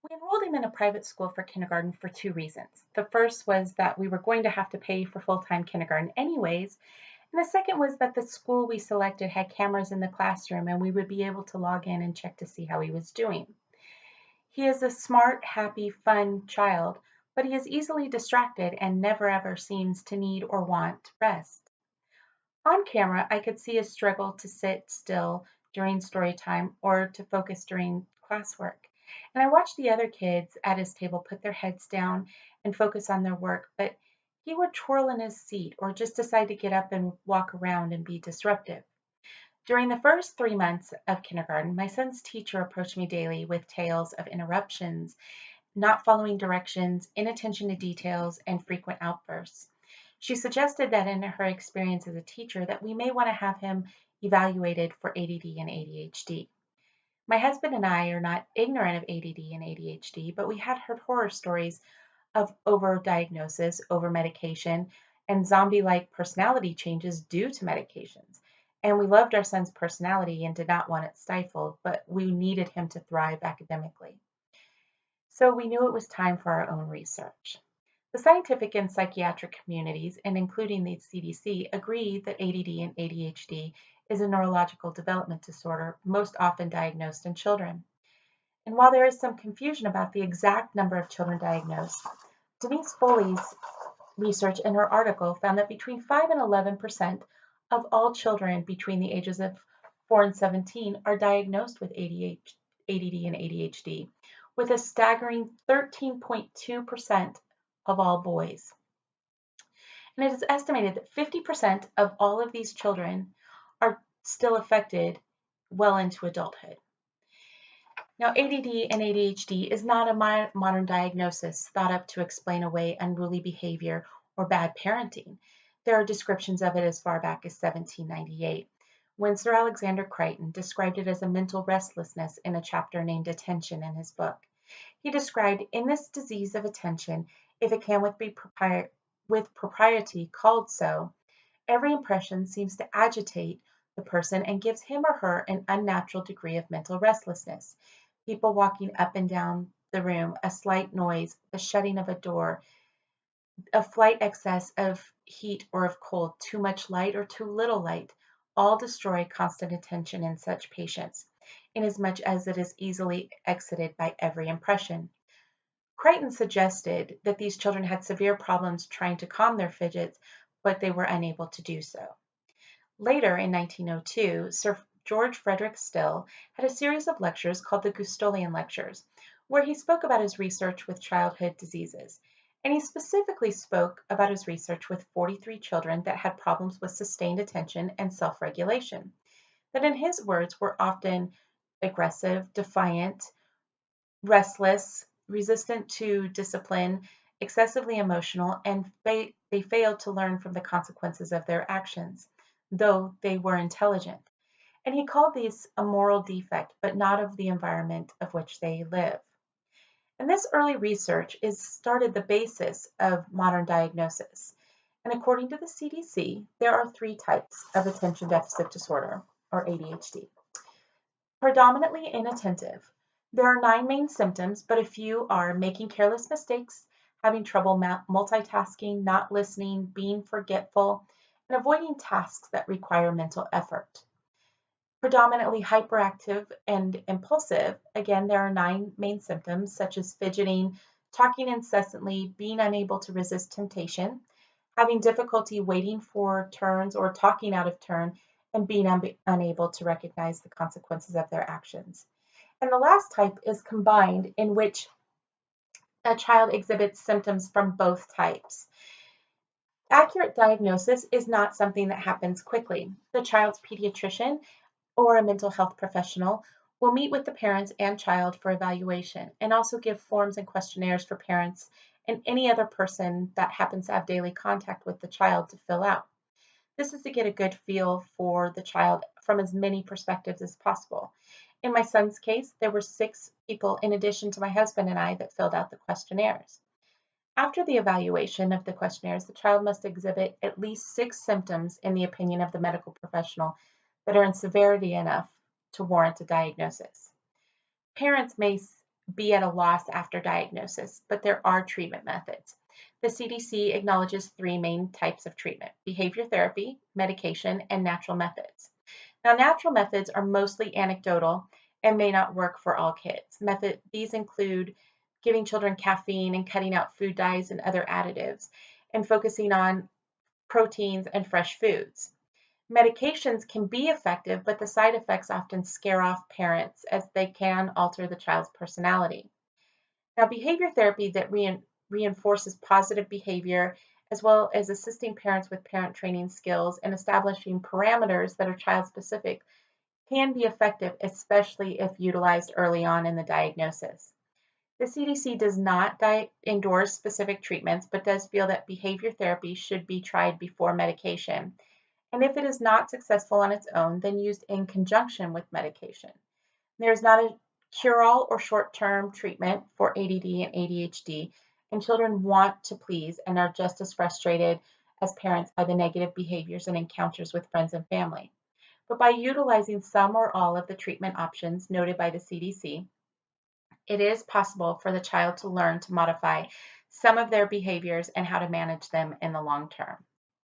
We enrolled him in a private school for kindergarten for two reasons. The first was that we were going to have to pay for full-time kindergarten anyways, and the second was that the school we selected had cameras in the classroom and we would be able to log in and check to see how he was doing. He is a smart, happy, fun child, but he is easily distracted and never ever seems to need or want rest. On camera, I could see his struggle to sit still during story time or to focus during classwork. And I watched the other kids at his table put their heads down and focus on their work, but he would twirl in his seat or just decide to get up and walk around and be disruptive. During the first 3 months of kindergarten, my son's teacher approached me daily with tales of interruptions, not following directions, inattention to details, and frequent outbursts. She suggested that in her experience as a teacher that we may want to have him evaluated for ADD and ADHD. My husband and I are not ignorant of ADD and ADHD, but we had heard horror stories of overdiagnosis, overmedication, and zombie-like personality changes due to medications. And we loved our son's personality and did not want it stifled, but we needed him to thrive academically. So we knew it was time for our own research. The scientific and psychiatric communities, and including the CDC, agree that ADD and ADHD is a neurological development disorder most often diagnosed in children. And while there is some confusion about the exact number of children diagnosed, Denise Foley's research in her article found that between 5 and 11% of all children between the ages of 4 and 17 are diagnosed with ADD and ADHD, with a staggering 13.2% of all boys. And it is estimated that 50% of all of these children are still affected well into adulthood. Now, ADD and ADHD is not a modern diagnosis thought up to explain away unruly behavior or bad parenting. There are descriptions of it as far back as 1798, when Sir Alexander Crichton described it as a mental restlessness in a chapter named Attention in his book. He described in this disease of attention, if it can with propriety called so, every impression seems to agitate the person and gives him or her an unnatural degree of mental restlessness. People walking up and down the room, a slight noise, the shutting of a door, a slight excess of heat or of cold, too much light or too little light, all destroy constant attention in such patients, inasmuch as it is easily exited by every impression. Crichton suggested that these children had severe problems trying to calm their fidgets, but they were unable to do so. Later, in 1902, Sir George Frederick Still had a series of lectures called the Gustolian Lectures, where he spoke about his research with childhood diseases. And he specifically spoke about his research with 43 children that had problems with sustained attention and self-regulation, that in his words were often aggressive, defiant, restless, resistant to discipline, excessively emotional, and they failed to learn from the consequences of their actions, though they were intelligent. And he called these a moral defect, but not of the environment of which they live. And this early research is started the basis of modern diagnosis. And according to the CDC, there are three types of attention deficit disorder, or ADHD. Predominantly inattentive. There are 9 main symptoms, but a few are making careless mistakes, having trouble multitasking, not listening, being forgetful, and avoiding tasks that require mental effort. Predominantly hyperactive and impulsive, again, there are 9 main symptoms such as fidgeting, talking incessantly, being unable to resist temptation, having difficulty waiting for turns or talking out of turn, and being unable to recognize the consequences of their actions. And the last type is combined, in which a child exhibits symptoms from both types. Accurate diagnosis is not something that happens quickly. The child's pediatrician or a mental health professional will meet with the parents and child for evaluation and also give forms and questionnaires for parents and any other person that happens to have daily contact with the child to fill out. This is to get a good feel for the child from as many perspectives as possible. In my son's case, there were 6 people in addition to my husband and I that filled out the questionnaires. After the evaluation of the questionnaires, the child must exhibit at least 6 symptoms in the opinion of the medical professional that are in severity enough to warrant a diagnosis. Parents may be at a loss after diagnosis, but there are treatment methods. The CDC acknowledges three main types of treatment: behavior therapy, medication, and natural methods. Now, natural methods are mostly anecdotal and may not work for all kids. These include giving children caffeine and cutting out food dyes and other additives, and focusing on proteins and fresh foods. Medications can be effective, but the side effects often scare off parents as they can alter the child's personality. Now, behavior therapy that reinforces positive behavior, as well as assisting parents with parent training skills and establishing parameters that are child specific, can be effective, especially if utilized early on in the diagnosis. The CDC does not endorse specific treatments, but does feel that behavior therapy should be tried before medication. And if it is not successful on its own, then used in conjunction with medication. There is not a cure-all or short-term treatment for ADD and ADHD, and children want to please and are just as frustrated as parents by the negative behaviors and encounters with friends and family. But by utilizing some or all of the treatment options noted by the CDC, it is possible for the child to learn to modify some of their behaviors and how to manage them in the long term.